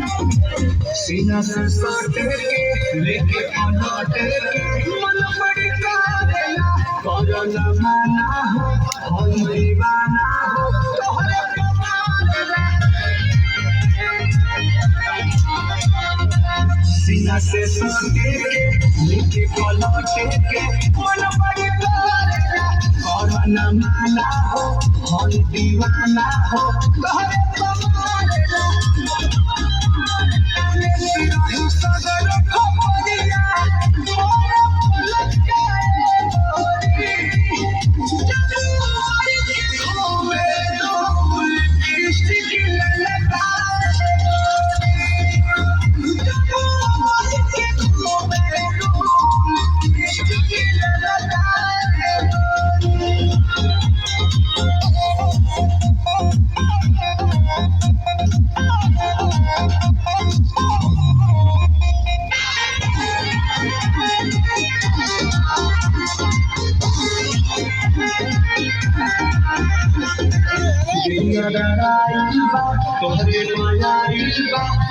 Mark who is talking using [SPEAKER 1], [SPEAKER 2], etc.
[SPEAKER 1] सीना से सटे के लेके पलट के मन बड़ी करेला करो न माना हो हम दीवाना हो तोहरे कमारेला सीना से सटे के लेके पलट के मन बड़ी करेला करो न माना हो हम दीवाना हो तोहरे कमारेला तोहरे माया